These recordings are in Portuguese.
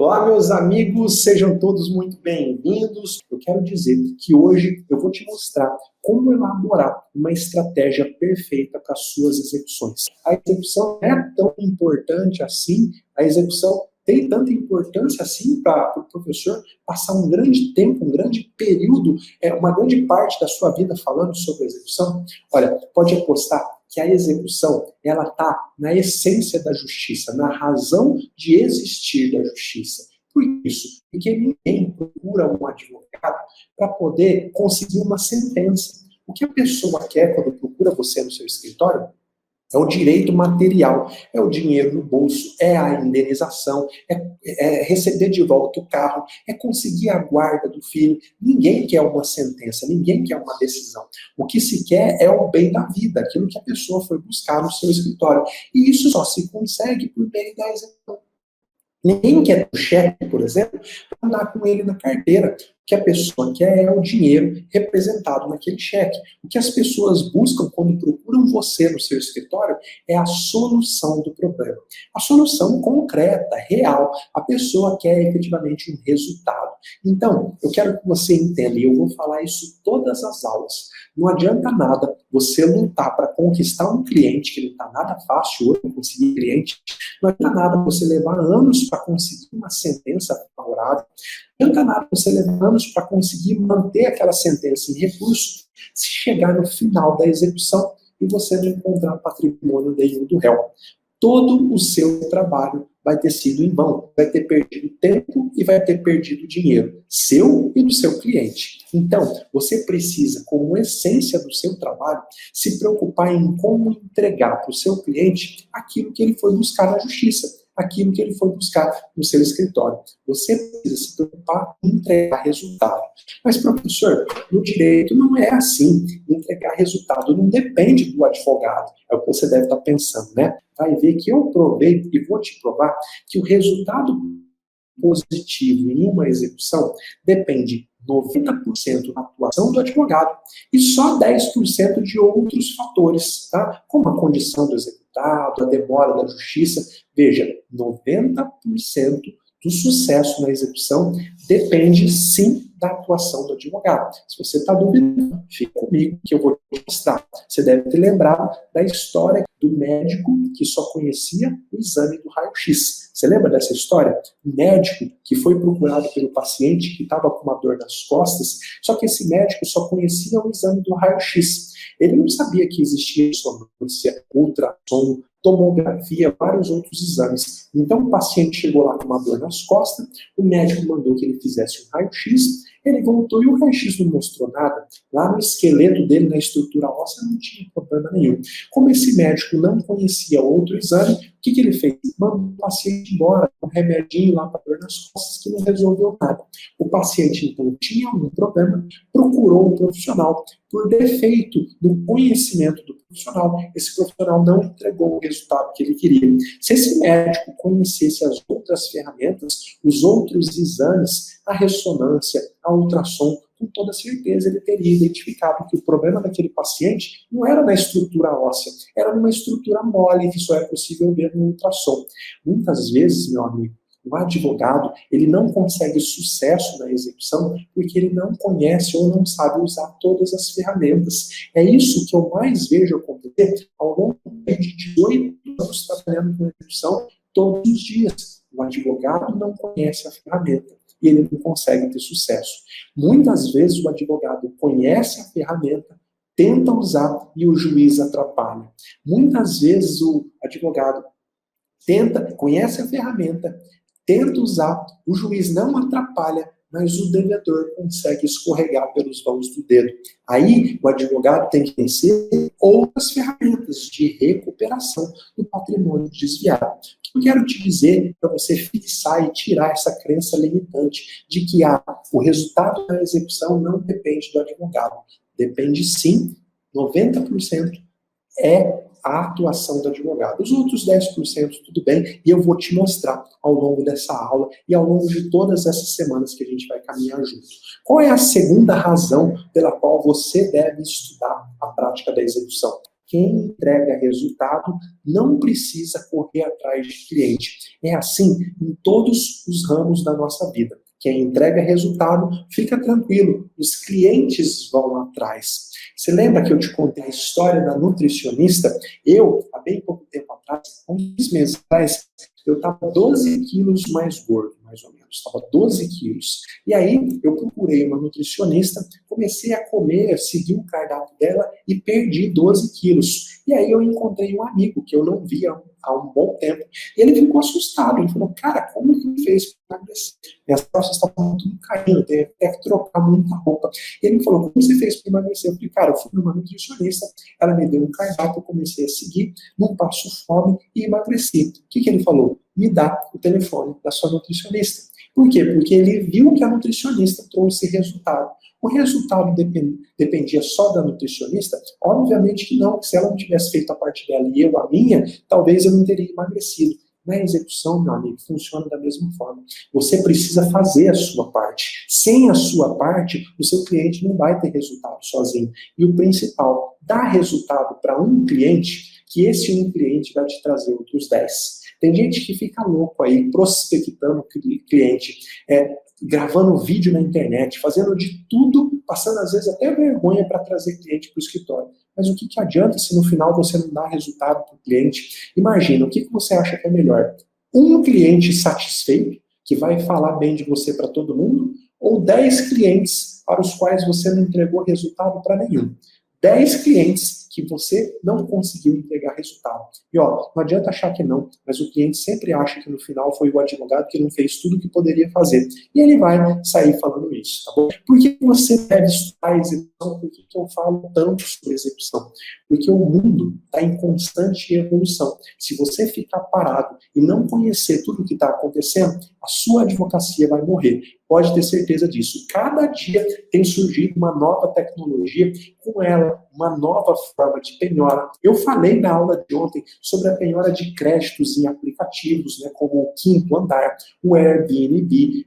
Olá, meus amigos, sejam todos muito bem-vindos. Eu quero dizer que hoje eu vou te mostrar como elaborar uma estratégia perfeita para as suas execuções. A execução não é tão importante assim, a execução tem tanta importância assim para o professor passar um grande tempo, um grande período, uma grande parte da sua vida falando sobre a execução. Olha, pode apostar que a execução, ela está na essência da justiça, na razão de existir da justiça. Por isso, porque ninguém procura um advogado para poder conseguir uma sentença. O que a pessoa quer quando procura você no seu escritório é o direito material, é o dinheiro no bolso, é a indenização, é receber de volta o carro, é conseguir a guarda do filho. Ninguém quer uma sentença, ninguém quer uma decisão. O que se quer é o bem da vida, aquilo que a pessoa foi buscar no seu escritório. E isso só se consegue por meio da execução. Ninguém quer o cheque, por exemplo, para andar com ele na carteira. O que a pessoa quer é o dinheiro representado naquele cheque. O que as pessoas buscam quando procuram você no seu escritório é a solução do problema. A solução concreta, real. A pessoa quer efetivamente um resultado. Então, eu quero que você entenda, e eu vou falar isso todas as aulas. Não adianta nada você lutar para conquistar um cliente, que não está nada fácil hoje conseguir cliente. Não adianta nada você levar anos para conseguir uma sentença favorável. Não adianta nada você levar anos para conseguir manter aquela sentença em recurso, se chegar no final da execução e você não encontrar patrimônio nenhum do réu. Todo o seu trabalho vai ter sido em vão, vai ter perdido tempo e vai ter perdido dinheiro, seu e do seu cliente. Então, você precisa, como essência do seu trabalho, se preocupar em como entregar para o seu cliente aquilo que ele foi buscar na justiça, aquilo que ele foi buscar no seu escritório. Você precisa se preocupar em entregar resultado. Mas, professor, no direito não é assim. Entregar resultado não depende do advogado. É o que você deve estar pensando, né? Vai ver que eu provei e vou te provar que o resultado positivo em uma execução depende 90% da atuação do advogado e só 10% de outros fatores, tá? Como a condição do executado, a demora da justiça. Veja, 90% do sucesso na execução depende, sim, da atuação do advogado. Se você está duvidando, fica comigo que eu vou te mostrar. Você deve ter lembrado da história do médico que só conhecia o exame do raio-x. Você lembra dessa história? O médico que foi procurado pelo paciente que estava com uma dor nas costas, só que esse médico só conhecia o exame do raio-x. Ele não sabia que existia sonância, ultrassom, tomografia, vários outros exames. Então o paciente chegou lá com uma dor nas costas, o médico mandou que ele fizesse um raio-x, ele voltou e o raio-x não mostrou nada. Lá no esqueleto dele, na estrutura óssea, não tinha problema nenhum. Como esse médico não conhecia outro exame, o que ele fez? Mandou o paciente embora, um remedinho lá para dor nas costas que não resolveu nada. O paciente, então, tinha algum problema, procurou um profissional. Por defeito do conhecimento do profissional, esse profissional não entregou o resultado que ele queria. Se esse médico conhecesse as outras ferramentas, os outros exames, a ressonância, a ultrassom, com toda certeza ele teria identificado que o problema daquele paciente não era na estrutura óssea, era numa estrutura mole, que só é possível ver no ultrassom. Muitas vezes, meu amigo, o advogado, ele não consegue sucesso na execução porque ele não conhece ou não sabe usar todas as ferramentas. É isso que eu mais vejo acontecer ao longo de 18 anos trabalhando com execução todos os dias. O advogado não conhece a ferramenta e ele não consegue ter sucesso. Muitas vezes o advogado conhece a ferramenta, tenta usar e o juiz atrapalha. Muitas vezes o advogado conhece a ferramenta, tenta usar, o juiz não atrapalha, mas o devedor consegue escorregar pelos vãos do dedo. Aí, o advogado tem que conhecer outras ferramentas de recuperação do patrimônio desviado. O que eu quero te dizer para você fixar e tirar essa crença limitante de que o resultado da execução não depende do advogado. Depende sim, 90% é a atuação do advogado. Os outros 10% tudo bem, e eu vou te mostrar ao longo dessa aula e ao longo de todas essas semanas que a gente vai caminhar junto. Qual é a segunda razão pela qual você deve estudar a prática da execução? Quem entrega resultado não precisa correr atrás de cliente. É assim em todos os ramos da nossa vida. Quem entrega resultado, fica tranquilo, os clientes vão atrás. Você lembra que eu te contei a história da nutricionista? Eu, há bem pouco tempo atrás, uns meses atrás, eu estava 12 quilos mais gordo, mais ou menos. Estava 12 quilos. E aí, eu procurei uma nutricionista, comecei a comer, segui o cardápio dela e perdi 12 quilos. E aí, eu encontrei um amigo que eu não via há um bom tempo. E ele ficou assustado. Ele falou, cara, como que fez para emagrecer? Minhas costas estavam tudo caindo, tenho que trocar muita roupa. E ele me falou, como você fez para emagrecer? Eu falei, cara, eu fui numa nutricionista, ela me deu um cardápio, eu comecei a seguir, não passo fome e emagreci. O que ele falou? Me dá o telefone da sua nutricionista. Por quê? Porque ele viu que a nutricionista trouxe resultado. O resultado dependia só da nutricionista? Obviamente que não, porque se ela não tivesse feito a parte dela e eu a minha, talvez eu não teria emagrecido. Na execução, meu amigo, funciona da mesma forma. Você precisa fazer a sua parte. Sem a sua parte, o seu cliente não vai ter resultado sozinho. E o principal, dar resultado para um cliente, que esse um cliente vai te trazer outros 10. Tem gente que fica louco aí, prospectando cliente, gravando vídeo na internet, fazendo de tudo, passando às vezes até vergonha para trazer cliente para o escritório. Mas o que adianta se no final você não dá resultado para o cliente? Imagina, o que você acha que é melhor? Um cliente satisfeito, que vai falar bem de você para todo mundo, ou 10 clientes para os quais você não entregou resultado para nenhum? 10 clientes que você não conseguiu entregar resultado. E ó, não adianta achar que não, mas o cliente sempre acha que no final foi o advogado que não fez tudo o que poderia fazer. E ele vai sair falando isso, tá bom? Por que você deve estudar a execução? Por que eu falo tanto sobre execução? Porque o mundo está em constante evolução. Se você ficar parado e não conhecer tudo o que está acontecendo, a sua advocacia vai morrer. Pode ter certeza disso. Cada dia tem surgido uma nova tecnologia, com ela, uma nova forma de penhora. Eu falei na aula de ontem sobre a penhora de créditos em aplicativos, né, como o Quinto Andar, o Airbnb,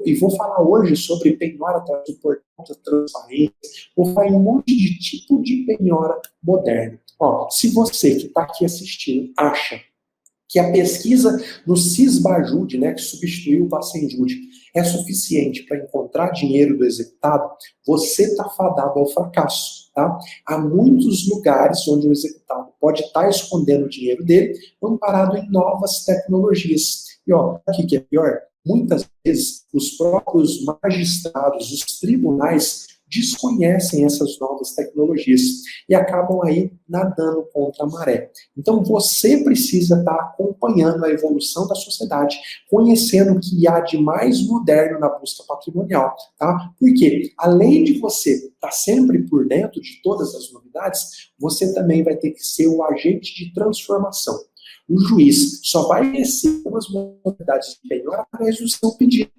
e vou falar hoje sobre penhora através do portal da transparência, vou falar em um monte de tipo de penhora moderna. Ó, se você que está aqui assistindo acha que a pesquisa no Sisbajude, né, que substituiu o Bacenjude, é suficiente para encontrar dinheiro do executado, você está fadado ao fracasso. Tá? Há muitos lugares onde o executado pode estar escondendo o dinheiro dele, amparado em novas tecnologias. E ó, o que é pior? Muitas vezes os próprios magistrados, os tribunais, desconhecem essas novas tecnologias e acabam aí nadando contra a maré. Então você precisa estar acompanhando a evolução da sociedade, conhecendo o que há de mais moderno na busca patrimonial, tá? Porque além de você estar sempre por dentro de todas as novidades, você também vai ter que ser o agente de transformação. O juiz só vai receber as novidades de penhora através do seu pedido.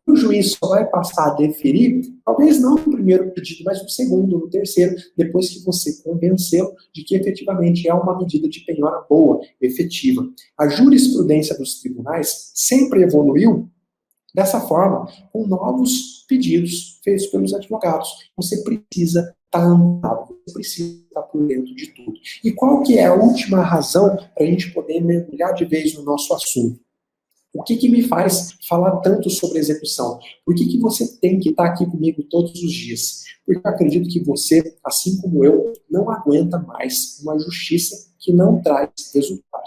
O juiz só vai passar a deferir, talvez não no primeiro pedido, mas no segundo, no terceiro, depois que você convenceu de que efetivamente é uma medida de penhora boa, efetiva. A jurisprudência dos tribunais sempre evoluiu dessa forma, com novos pedidos feitos pelos advogados. Você precisa estar amparado, você precisa estar por dentro de tudo. E qual que é a última razão para a gente poder mergulhar de vez no nosso assunto? O que me faz falar tanto sobre execução? Por que você tem que estar aqui comigo todos os dias? Porque eu acredito que você, assim como eu, não aguenta mais uma justiça que não traz resultado.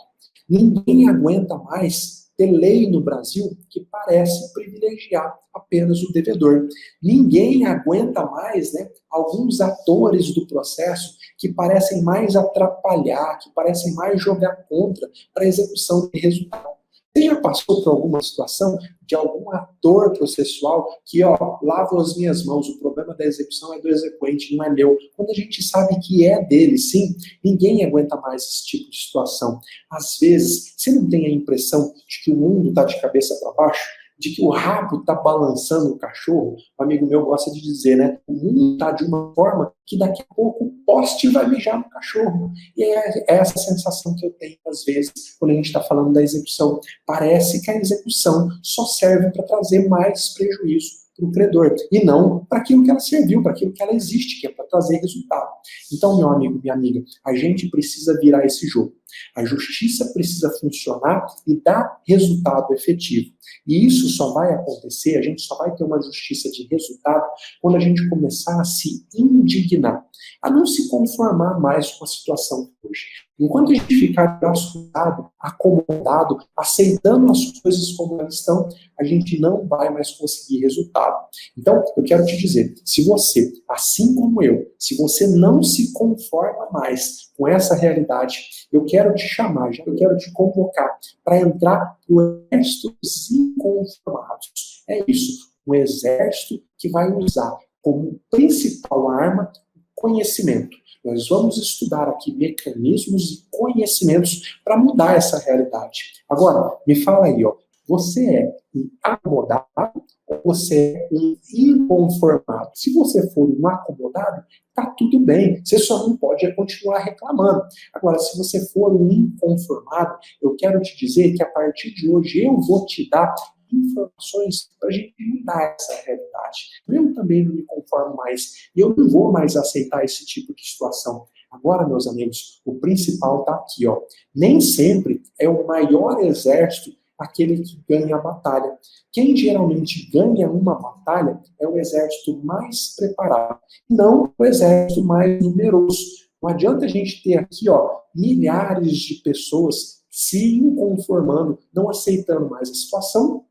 Ninguém aguenta mais ter lei no Brasil que parece privilegiar apenas o devedor. Ninguém aguenta mais, né, alguns atores do processo que parecem mais atrapalhar, que parecem mais jogar contra para a execução de resultado. Você já passou por alguma situação de algum ator processual que, ó, lavo as minhas mãos, o problema da execução é do exequente, não é meu. Quando a gente sabe que é dele, sim, ninguém aguenta mais esse tipo de situação. Às vezes, você não tem a impressão de que o mundo está de cabeça para baixo? De que o rabo está balançando o cachorro? Um amigo meu gosta de dizer, né? O mundo está de uma forma que daqui a pouco o poste vai mijar no cachorro. E é essa sensação que eu tenho, às vezes, quando a gente está falando da execução. Parece que a execução só serve para trazer mais prejuízo para o credor, e não para aquilo que ela serviu, para aquilo que ela existe, que é para trazer resultado. Então, meu amigo, minha amiga, a gente precisa virar esse jogo. A justiça precisa funcionar e dar resultado efetivo. E isso só vai acontecer, a gente só vai ter uma justiça de resultado quando a gente começar a se indignar, a não se conformar mais com a situação de hoje. Enquanto a gente ficar assustado, acomodado, aceitando as coisas como elas estão, a gente não vai mais conseguir resultado. Então, eu quero te dizer, se você, assim como eu, se você não se conforma mais com essa realidade, eu quero te chamar, eu quero te convocar para entrar no exército dos inconformados. É isso, um exército que vai usar como principal arma o conhecimento. Nós vamos estudar aqui mecanismos e conhecimentos para mudar essa realidade. Agora, me fala aí, ó, você é um acomodado ou você é um inconformado? Se você for um acomodado, tá tudo bem, você só não pode continuar reclamando. Agora, se você for um inconformado, eu quero te dizer que a partir de hoje eu vou te dar informações para a gente mudar essa realidade. Eu também não me conformo mais e eu não vou mais aceitar esse tipo de situação. Agora, meus amigos, o principal está aqui, ó. Nem sempre é o maior exército aquele que ganha a batalha. Quem geralmente ganha uma batalha é o exército mais preparado, não o exército mais numeroso. Não adianta a gente ter aqui, ó, milhares de pessoas se inconformando, não aceitando mais a situação,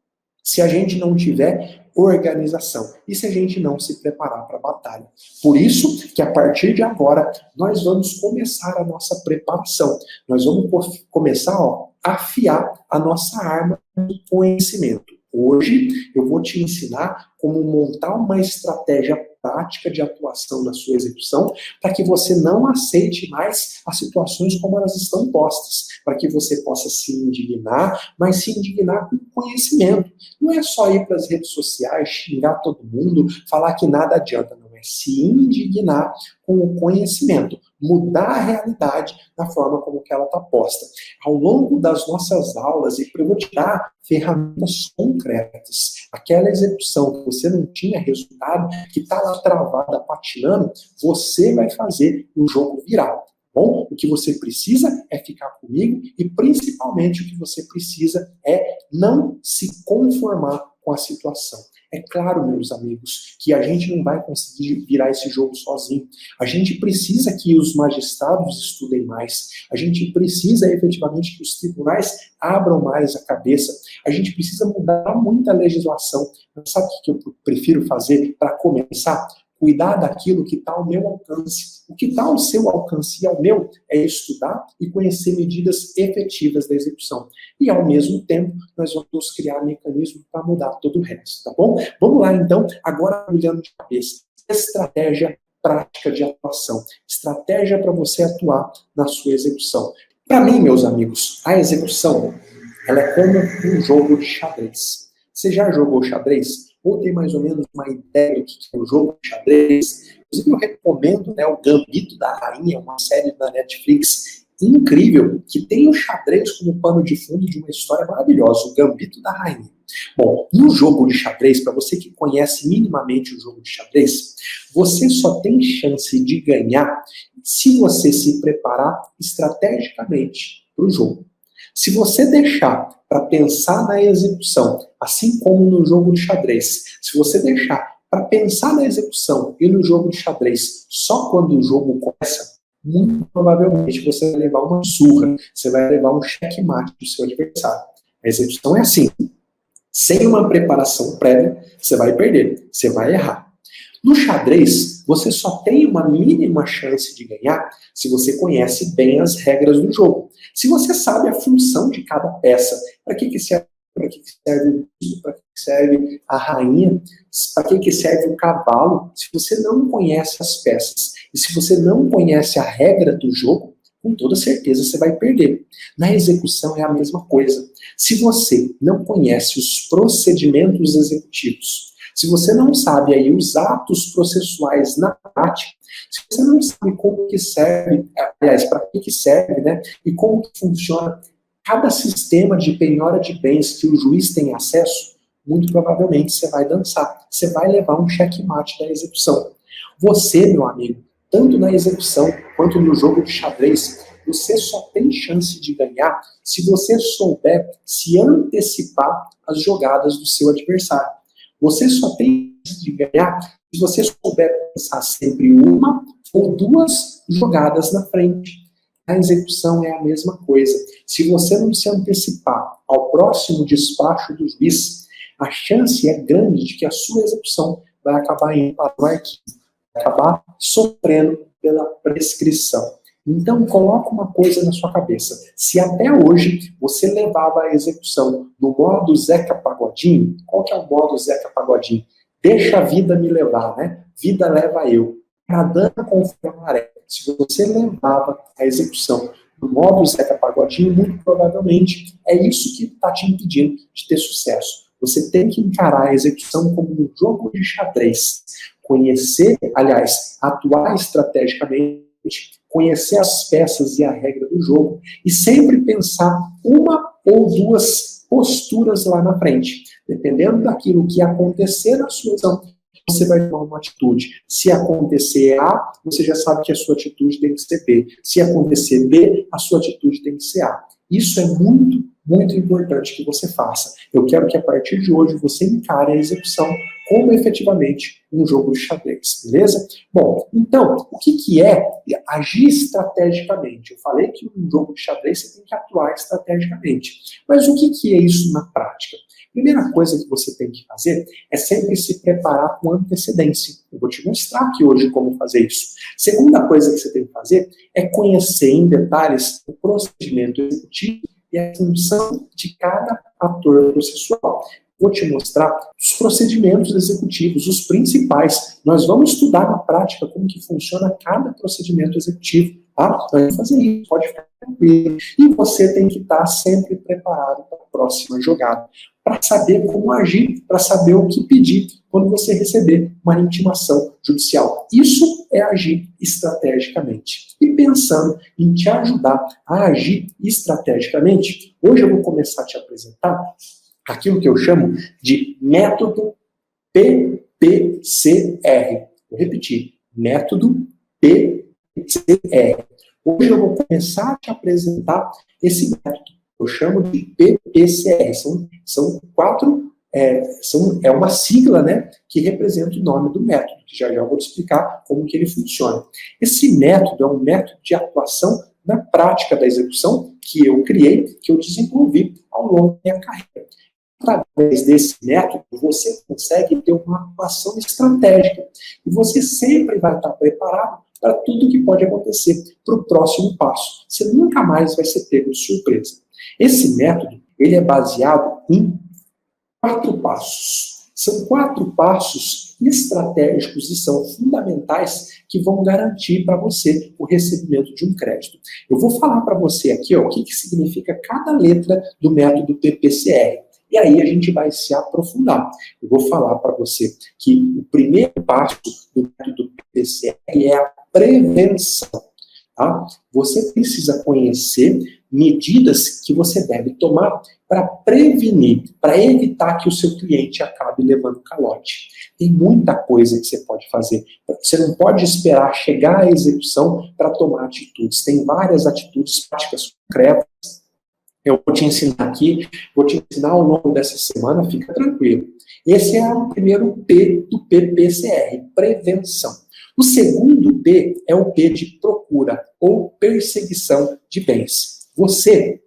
se a gente não tiver organização e se a gente não se preparar para a batalha. Por isso que a partir de agora nós vamos começar a nossa preparação. Nós vamos começar, ó, a afiar a nossa arma do conhecimento. Hoje eu vou te ensinar como montar uma estratégia prática de atuação na sua execução para que você não aceite mais as situações como elas estão postas, para que você possa se indignar, mas se indignar com conhecimento. Não é só ir para as redes sociais, xingar todo mundo, falar que nada adianta, não. É se indignar com o conhecimento, mudar a realidade da forma como que ela está posta. Ao longo das nossas aulas, e eu vou te dar ferramentas concretas, aquela execução que você não tinha resultado, que está lá travada, patinando, você vai fazer o jogo virar. Bom, o que você precisa é ficar comigo e, principalmente, o que você precisa é não se conformar com a situação. É claro, meus amigos, que a gente não vai conseguir virar esse jogo sozinho. A gente precisa que os magistrados estudem mais. A gente precisa, efetivamente, que os tribunais abram mais a cabeça. A gente precisa mudar muita legislação. Mas sabe o que eu prefiro fazer para começar? Cuidar daquilo que está ao meu alcance. O que está ao seu alcance e ao meu é estudar e conhecer medidas efetivas da execução. E, ao mesmo tempo, nós vamos criar mecanismos para mudar todo o resto, tá bom? Vamos lá, então, agora olhando de cabeça. Estratégia prática de atuação. Estratégia para você atuar na sua execução. Para mim, meus amigos, a execução ela é como um jogo de xadrez. Você já jogou xadrez? Ou tem mais ou menos uma ideia do que é o jogo de xadrez? Inclusive, eu recomendo, né, o Gambito da Rainha, uma série da Netflix incrível, que tem o xadrez como pano de fundo de uma história maravilhosa, o Gambito da Rainha. Bom, no jogo de xadrez, para você que conhece minimamente o jogo de xadrez, você só tem chance de ganhar se você se preparar estrategicamente para o jogo. Se você deixar para pensar na execução, assim como no jogo de xadrez, se você deixar para pensar na execução e no jogo de xadrez só quando o jogo começa, muito provavelmente você vai levar uma surra, você vai levar um checkmate do seu adversário. A execução é assim. Sem uma preparação prévia, você vai perder, você vai errar. No xadrez, você só tem uma mínima chance de ganhar se você conhece bem as regras do jogo. Se você sabe a função de cada peça, para que serve, para que serve o bispo, para que serve a rainha, para que serve o cavalo, se você não conhece as peças e se você não conhece a regra do jogo, com toda certeza você vai perder. Na execução é a mesma coisa. Se você não conhece os procedimentos executivos, se você não sabe aí os atos processuais na prática, se você não sabe como que serve, aliás, para que serve, né, e como que funciona cada sistema de penhora de bens que o juiz tem acesso, muito provavelmente você vai dançar. Você vai levar um checkmate da execução. Você, meu amigo, tanto na execução quanto no jogo de xadrez, você só tem chance de ganhar se você souber se antecipar as jogadas do seu adversário. Você só tem chance de ganhar se você souber pensar sempre uma ou duas jogadas na frente. A execução é a mesma coisa. Se você não se antecipar ao próximo despacho do juiz, a chance é grande de que a sua execução vai acabar indo para o arquivo, vai acabar sofrendo pela prescrição. Então, coloca uma coisa na sua cabeça. Se até hoje você levava a execução no modo Zeca Pagodinho, qual que é o modo Zeca Pagodinho? Deixa a vida me levar, né? Vida leva eu. Nadando conforme a maré. Se você levava a execução no modo Zeca Pagodinho, muito provavelmente é isso que está te impedindo de ter sucesso. Você tem que encarar a execução como um jogo de xadrez. Conhecer, aliás, atuar estrategicamente, conhecer as peças e a regra do jogo e sempre pensar uma ou duas posturas lá na frente. Dependendo daquilo que acontecer na sua ação, você vai tomar uma atitude. Se acontecer A, você já sabe que a sua atitude tem que ser B. Se acontecer B, a sua atitude tem que ser A. Isso é muito, muito importante que você faça. Eu quero que a partir de hoje você encare a execução como efetivamente um jogo de xadrez, beleza? Bom, então, o que é agir estrategicamente? Eu falei que um jogo de xadrez você tem que atuar estrategicamente. Mas o que é isso na prática? Primeira coisa que você tem que fazer é sempre se preparar com antecedência. Eu vou te mostrar aqui hoje como fazer isso. Segunda coisa que você tem que fazer é conhecer em detalhes o procedimento executivo e a função de cada ator processual. Vou te mostrar os procedimentos executivos, os principais. Nós vamos estudar na prática como que funciona cada procedimento executivo. Tá? Nós vamos fazer isso, pode ficar tranquilo. E você tem que estar sempre preparado para a próxima jogada, para saber como agir, para saber o que pedir quando você receber uma intimação judicial. Isso é agir estrategicamente. E pensando em te ajudar a agir estrategicamente, hoje eu vou começar a te apresentar aquilo que eu chamo de método PPCR. Vou repetir, método PPCR. Hoje eu vou começar a te apresentar esse método. Eu chamo de PPCR. São quatro, é uma sigla, né, que representa o nome do método, que já eu vou te explicar como que ele funciona. Esse método é um método de atuação na prática da execução que eu criei, que eu desenvolvi ao longo da minha carreira. Através desse método, você consegue ter uma atuação estratégica. E você sempre vai estar preparado para tudo que pode acontecer para o próximo passo. Você nunca mais vai ser pego de surpresa. Esse método, ele é baseado em 4 passos. São 4 passos estratégicos e são fundamentais que vão garantir para você o recebimento de um crédito. Eu vou falar para você aqui o que significa cada letra do método PPCR. E aí a gente vai se aprofundar. Eu vou falar para você que o primeiro passo do método PPCR é a prevenção. Tá? Você precisa conhecer medidas que você deve tomar para prevenir, para evitar que o seu cliente acabe levando calote. Tem muita coisa que você pode fazer. Você não pode esperar chegar à execução para tomar atitudes. Tem várias atitudes práticas concretas. Eu vou te ensinar aqui, vou te ensinar ao longo dessa semana, fica tranquilo. Esse é o primeiro P do PPCR, prevenção. O segundo P é o P de procura ou perseguição de bens. Você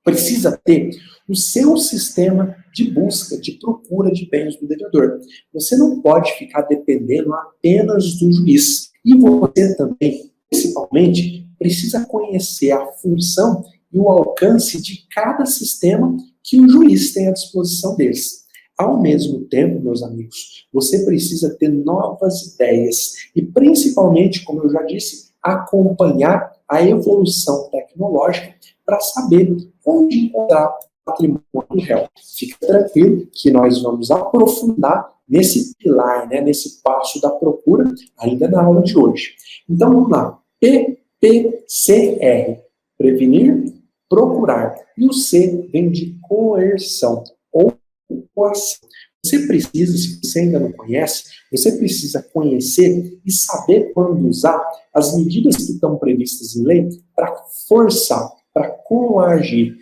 precisa ter o seu sistema de busca, de procura de bens do devedor. Você não pode ficar dependendo apenas do juiz. E você também, principalmente, precisa conhecer a função e o alcance de cada sistema que o juiz tem à disposição deles. Ao mesmo tempo, meus amigos, você precisa ter novas ideias e, principalmente, como eu já disse, acompanhar a evolução tecnológica para saber onde encontrar o patrimônio do réu. Fica tranquilo que nós vamos aprofundar nesse pilar, né, nesse passo da procura, ainda na aula de hoje. Então, vamos lá. PPCR. Prevenir, procurar. E o C vem de coerção ou coação. Você precisa, se você ainda não conhece, você precisa conhecer e saber quando usar as medidas que estão previstas em lei para forçar, para coagir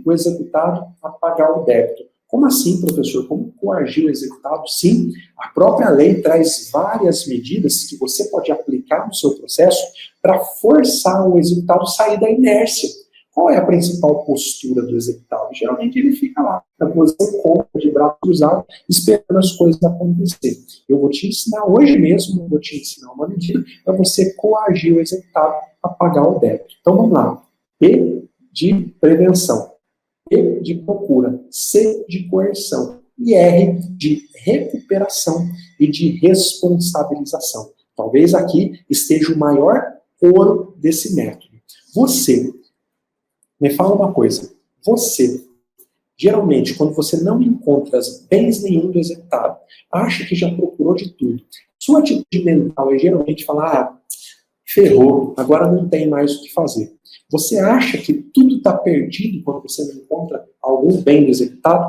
o executado a pagar o débito. Como assim, professor? Como coagir o executado? Sim, a própria lei traz várias medidas que você pode aplicar no seu processo para forçar o executado a sair da inércia. Qual é a principal postura do executado? Geralmente ele fica lá, na posição cômoda, de braço cruzado, esperando as coisas acontecer. Eu vou te ensinar hoje mesmo, vou te ensinar uma medida para você coagir o executado a pagar o débito. Então vamos lá. P de prevenção, E de procura, C de coerção e R de recuperação e de responsabilização. Talvez aqui esteja o maior ouro desse método. Você, me fala uma coisa, você, geralmente, quando você não encontra bens nenhum do executado, acha que já procurou de tudo, sua atitude mental é geralmente falar, ferrou, agora não tem mais o que fazer. Você acha que tudo está perdido quando você não encontra algum bem do executado?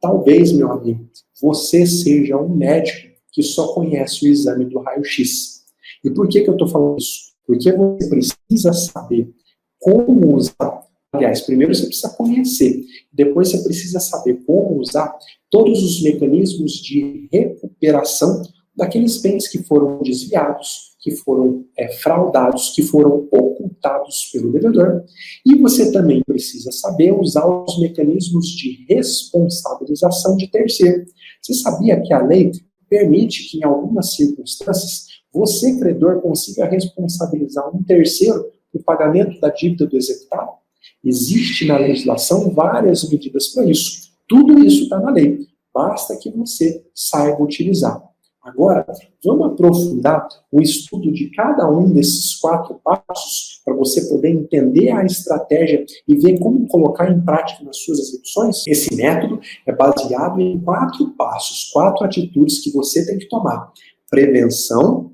Talvez, meu amigo, você seja um médico que só conhece o exame do raio-x. E por que eu estou falando isso? Porque você precisa saber como usar. Aliás, primeiro você precisa conhecer, depois você precisa saber como usar todos os mecanismos de recuperação daqueles bens que foram desviados, que foram fraudados, que foram ocultados pelo devedor. E você também precisa saber usar os mecanismos de responsabilização de terceiro. Você sabia que a lei permite que, em algumas circunstâncias, você, credor, consiga responsabilizar um terceiro no pagamento da dívida do executado? Existe na legislação várias medidas para isso. Tudo isso está na lei. Basta que você saiba utilizar. Agora, vamos aprofundar o estudo de cada um desses 4 passos para você poder entender a estratégia e ver como colocar em prática nas suas execuções. Esse método é baseado em 4 passos, 4 atitudes que você tem que tomar. Prevenção,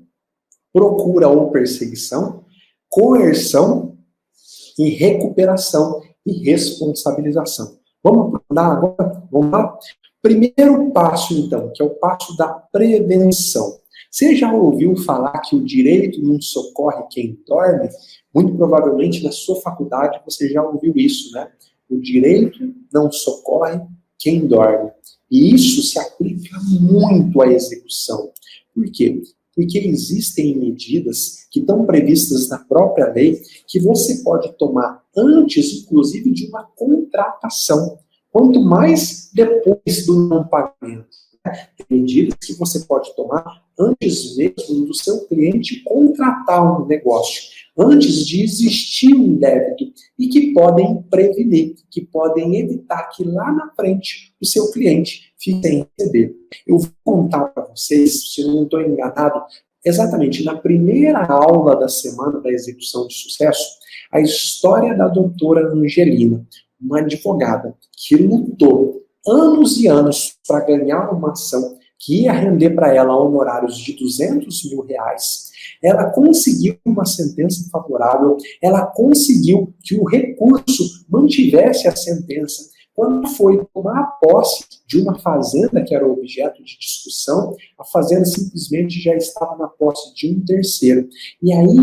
procura ou perseguição, coerção e recuperação e responsabilização. Vamos aprofundar agora? Vamos lá? Primeiro passo, então, que é o passo da prevenção. Você já ouviu falar que o direito não socorre quem dorme? Muito provavelmente na sua faculdade você já ouviu isso, né? O direito não socorre quem dorme. E isso se aplica muito à execução. Por quê? Porque existem medidas que estão previstas na própria lei que você pode tomar antes, inclusive, de uma contratação. Quanto mais depois do não pagamento. Tem medidas que você pode tomar antes mesmo do seu cliente contratar um negócio, antes de existir um débito, e que podem prevenir, que podem evitar que lá na frente o seu cliente fique sem receber. Eu vou contar para vocês, se eu não estou enganado, exatamente na primeira aula da semana da execução de sucesso, a história da doutora Angelina, uma advogada que lutou anos e anos para ganhar uma ação que ia render para ela honorários de R$200 mil. Ela conseguiu uma sentença favorável, ela conseguiu que o recurso mantivesse a sentença. Quando foi tomar posse de uma fazenda que era objeto de discussão, a fazenda simplesmente já estava na posse de um terceiro. E aí,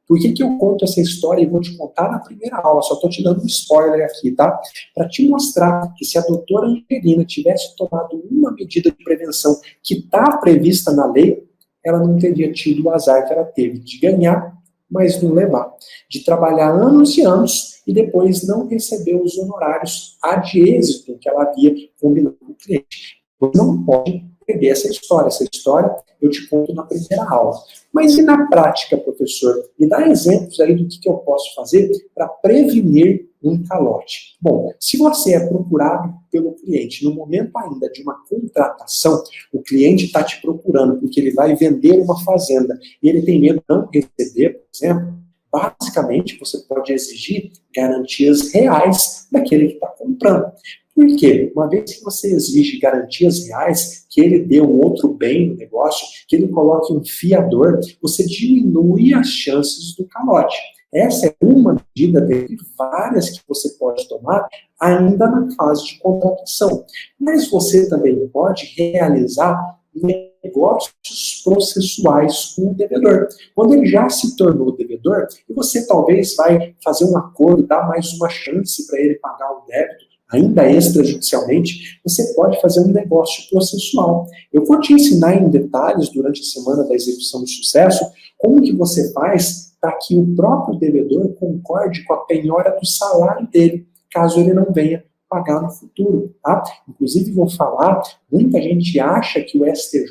por que eu conto essa história e vou te contar na primeira aula? Só estou te dando um spoiler aqui, tá? Para te mostrar que se a doutora Angelina tivesse tomado uma medida de prevenção que está prevista na lei, ela não teria tido o azar que ela teve de ganhar, mas não levar. De trabalhar anos e anos e depois não receber os honorários ad êxito que ela havia combinado com o cliente. Você não pode perder essa história. Essa história eu te conto na primeira aula. Mas e na prática, professor? Me dá exemplos aí do que eu posso fazer para prevenir um calote. Bom, se você é procurado pelo cliente no momento ainda de uma contratação, o cliente está te procurando porque ele vai vender uma fazenda e ele tem medo de não receber, por exemplo, basicamente você pode exigir garantias reais daquele que está comprando. Por quê? Uma vez que você exige garantias reais, que ele dê um outro bem no negócio, que ele coloque um fiador, você diminui as chances do calote. Essa é uma medida dentre várias que você pode tomar ainda na fase de contratação. Mas você também pode realizar negócios processuais com o devedor. Quando ele já se tornou devedor, e você talvez vai fazer um acordo, dar mais uma chance para ele pagar o débito, ainda extrajudicialmente, você pode fazer um negócio processual. Eu vou te ensinar em detalhes durante a semana da execução de sucesso como que você faz para que o próprio devedor concorde com a penhora do salário dele, caso ele não venha pagar no futuro, tá? Inclusive, vou falar, muita gente acha que o STJ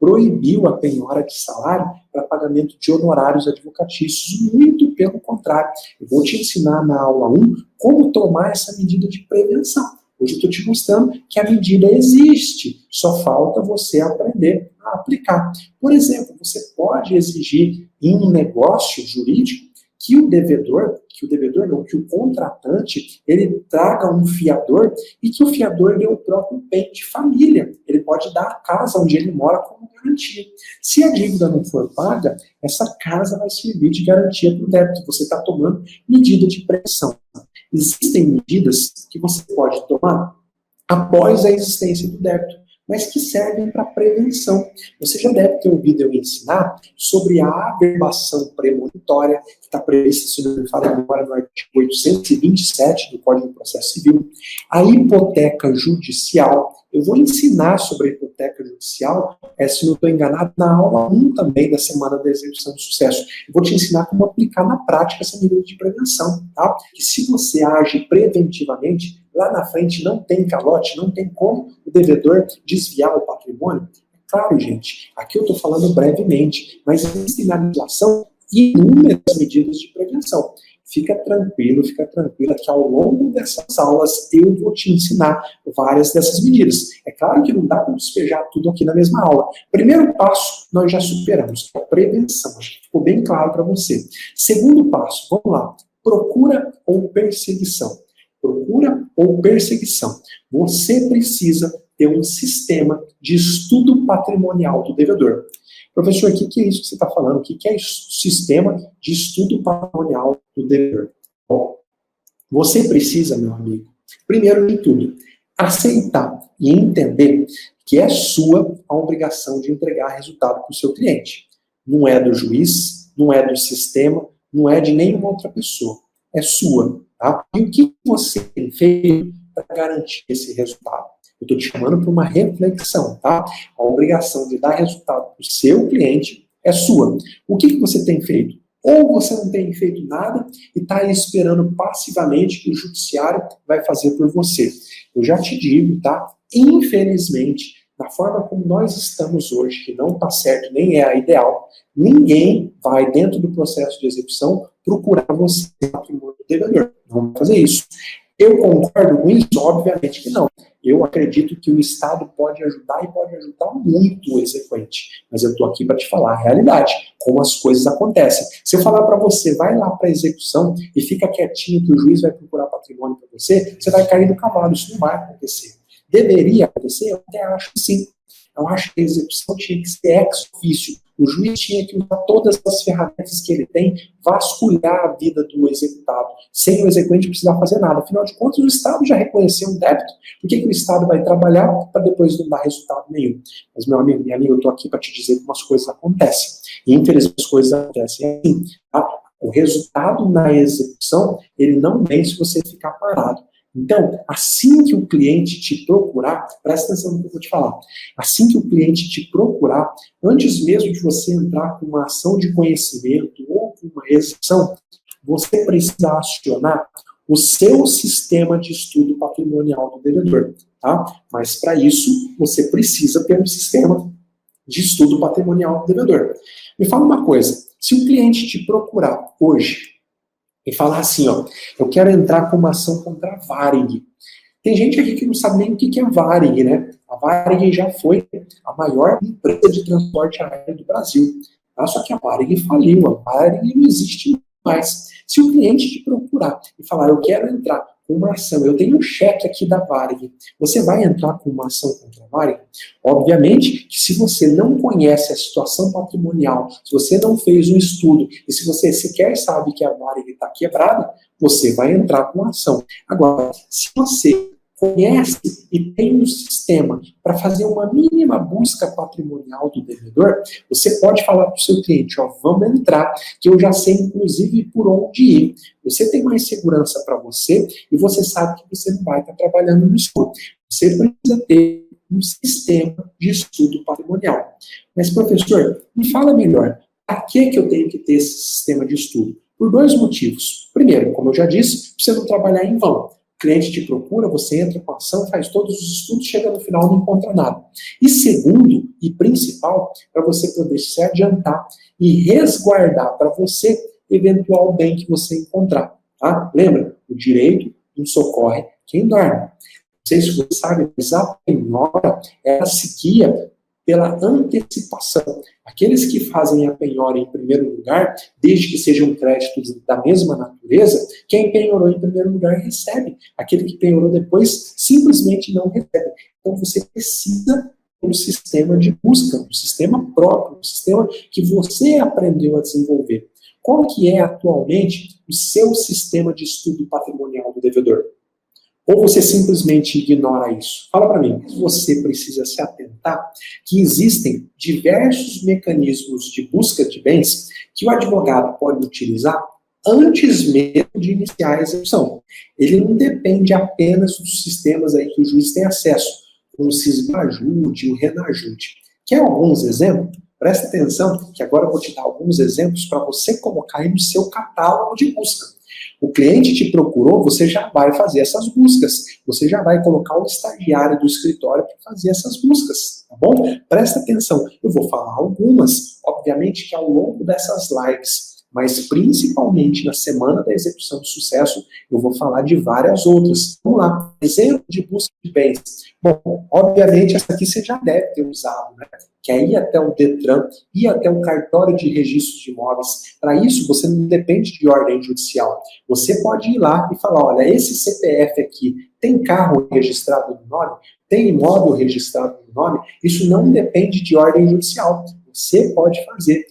proibiu a penhora de salário para pagamento de honorários advocatícios. Muito pelo contrário. Eu vou te ensinar na aula 1 como tomar essa medida de prevenção. Hoje eu estou te mostrando que a medida existe, só falta você aprender a aplicar. Por exemplo, você pode exigir em um negócio jurídico que o contratante, ele traga um fiador e que o fiador dê o próprio bem de família. Ele pode dar a casa onde ele mora como garantia. Se a dívida não for paga, essa casa vai servir de garantia para o débito. Você está tomando medida de prevenção. Existem medidas que você pode tomar após a existência do débito, mas que servem para prevenção. Você já deve ter ouvido eu ensinar sobre a averbação premonitória, que está prevista, se não me falha agora, no artigo 827 do Código de Processo Civil. A hipoteca judicial, eu vou ensinar sobre a hipoteca judicial, se não estou enganado, na aula 1 também da semana da execução de sucesso. Eu vou te ensinar como aplicar na prática essa medida de prevenção, tá? E se você age preventivamente, lá na frente não tem calote, não tem como o devedor desviar o patrimônio. É claro, gente, aqui eu estou falando brevemente, mas existem na legislação inúmeras medidas de prevenção. Fica tranquila que ao longo dessas aulas eu vou te ensinar várias dessas medidas. É claro que não dá para despejar tudo aqui na mesma aula. Primeiro passo, nós já superamos, que é a prevenção. Acho que ficou bem claro para você. Segundo passo, vamos lá. Procura ou perseguição. Procura ou perseguição. Você precisa ter um sistema de estudo patrimonial do devedor. Professor, o que é isso que você está falando? O que é o sistema de estudo patrimonial do devedor? Bom, você precisa, meu amigo, primeiro de tudo, aceitar e entender que é sua a obrigação de entregar resultado para o seu cliente. Não é do juiz, não é do sistema, não é de nenhuma outra pessoa. É sua. Tá? E o que você tem feito para garantir esse resultado? Eu estou te chamando para uma reflexão, tá? A obrigação de dar resultado para o seu cliente é sua. O que você tem feito? Ou você não tem feito nada e está aí esperando passivamente que o judiciário vai fazer por você. Eu já te digo, tá? Infelizmente, da forma como nós estamos hoje, que não está certo, nem é a ideal, ninguém vai, dentro do processo de execução, procurar você patrimônio do devedor. Não vai fazer isso. Eu concordo com isso? Obviamente que não. Eu acredito que o Estado pode ajudar e pode ajudar muito o exequente. Mas eu estou aqui para te falar a realidade, como as coisas acontecem. Se eu falar para você, vai lá para a execução e fica quietinho que o juiz vai procurar patrimônio para você, você vai cair do cavalo. Isso não vai acontecer. Deveria acontecer? Eu até acho que sim. Eu acho que a execução tinha que ser ex officio. O juiz tinha que usar todas as ferramentas que ele tem, vasculhar a vida do executado, sem o exequente precisar fazer nada. Afinal de contas, o Estado já reconheceu um débito. Por que o Estado vai trabalhar para depois não dar resultado nenhum? Mas, meu amigo, minha amiga, eu estou aqui para te dizer como as coisas acontecem. E, infelizmente, as coisas acontecem assim. Tá? O resultado na execução, ele não vem se você ficar parado. Então, assim que o cliente te procurar, presta atenção no que eu vou te falar, assim que o cliente te procurar, antes mesmo de você entrar com uma ação de conhecimento ou com uma execução, você precisa acionar o seu sistema de estudo patrimonial do devedor, tá? Mas para isso, você precisa ter um sistema de estudo patrimonial do devedor. Me fala uma coisa, se o cliente te procurar hoje, e falar assim, ó, eu quero entrar com uma ação contra a Varig. Tem gente aqui que não sabe nem o que é Varig, né? A Varig já foi a maior empresa de transporte aéreo do Brasil. Tá? Só que a Varig faliu, a Varig não existe mais. Se o cliente te procurar e falar, eu quero entrar com uma ação. Eu tenho um cheque aqui da Varig. Você vai entrar com uma ação contra a Varig? Obviamente que se você não conhece a situação patrimonial, se você não fez um estudo e se você sequer sabe que a Varig está quebrada, você vai entrar com uma ação. Agora, se você conhece e tem um sistema para fazer uma mínima busca patrimonial do devedor, você pode falar para o seu cliente, ó, vamos entrar, que eu já sei inclusive por onde ir. Você tem mais segurança para você e você sabe que você não vai estar trabalhando no escuro. Você precisa ter um sistema de estudo patrimonial. Mas, professor, me fala melhor, para que eu tenho que ter esse sistema de estudo? Por dois motivos. Primeiro, como eu já disse, para você não trabalhar em vão. O cliente te procura, você entra com a ação, faz todos os estudos, chega no final não encontra nada. E segundo, e principal, para você poder se adiantar e resguardar para você eventual bem que você encontrar. Tá? Lembra? O direito não socorre quem dorme. Não sei se você sabe, mas a penhora, ela se guia pela antecipação. Aqueles que fazem a penhora em primeiro lugar, desde que sejam créditos da mesma natureza, quem penhorou em primeiro lugar recebe. Aquele que penhorou depois simplesmente não recebe. Então você precisa de um sistema de busca, um sistema próprio, um sistema que você aprendeu a desenvolver. Qual que é atualmente o seu sistema de estudo patrimonial do devedor? Ou você simplesmente ignora isso? Fala para mim, você precisa se atentar que existem diversos mecanismos de busca de bens que o advogado pode utilizar antes mesmo de iniciar a execução. Ele não depende apenas dos sistemas aí que o juiz tem acesso, como o Sismajude, o Renajude. Quer alguns exemplos? Presta atenção, que agora eu vou te dar alguns exemplos para você colocar aí no seu catálogo de busca. O cliente te procurou, você já vai fazer essas buscas. Você já vai colocar o estagiário do escritório para fazer essas buscas, tá bom? Presta atenção, eu vou falar algumas, obviamente que ao longo dessas lives, mas principalmente na semana da execução de sucesso, eu vou falar de várias outras. Vamos lá, exemplo de busca de bens. Bom, obviamente essa aqui você já deve ter usado, né? Que é ir até o Detran, ir até o cartório de registros de imóveis. Para isso, você não depende de ordem judicial. Você pode ir lá e falar, olha, esse CPF aqui tem carro registrado no nome? Tem imóvel registrado no nome? Isso não depende de ordem judicial. Você pode fazer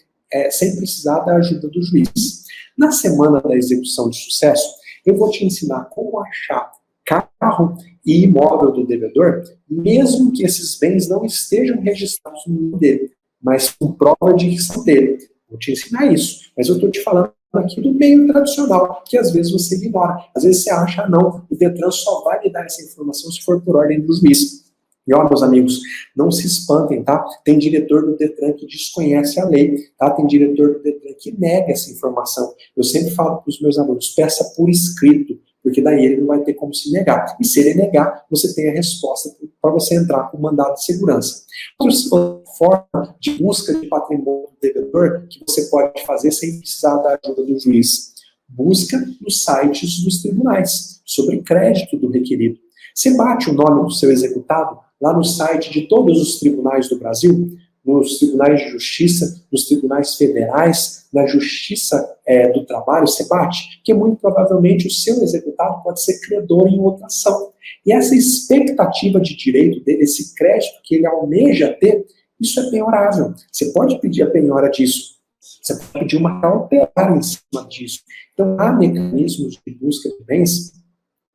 sem precisar da ajuda do juiz. Na semana da execução de sucesso, eu vou te ensinar como achar carro e imóvel do devedor, mesmo que esses bens não estejam registrados no nome dele, mas com prova de que são dele. Vou te ensinar isso, mas eu estou te falando aqui do meio tradicional, que às vezes você ignora. Às vezes você acha, não, o Detran só vai lhe dar essa informação se for por ordem do juiz. E ó, meus amigos, não se espantem, tá? Tem diretor do Detran que desconhece a lei, tá? Tem diretor do Detran que nega essa informação. Eu sempre falo para os meus alunos, peça por escrito, porque daí ele não vai ter como se negar. E se ele negar, você tem a resposta para você entrar com o mandado de segurança. Outra forma de busca de patrimônio do devedor que você pode fazer sem precisar da ajuda do juiz. Busca nos sites dos tribunais sobre crédito do requerido. Você bate o nome do seu executado lá no site de todos os tribunais do Brasil, nos tribunais de justiça, nos tribunais federais, na justiça do trabalho, você bate, que muito provavelmente o seu executado pode ser credor em outra ação. E essa expectativa de direito dele, esse crédito que ele almeja ter, isso é penhorável. Você pode pedir a penhora disso. Você pode pedir uma cautelar em cima disso. Então, há mecanismos de busca de bens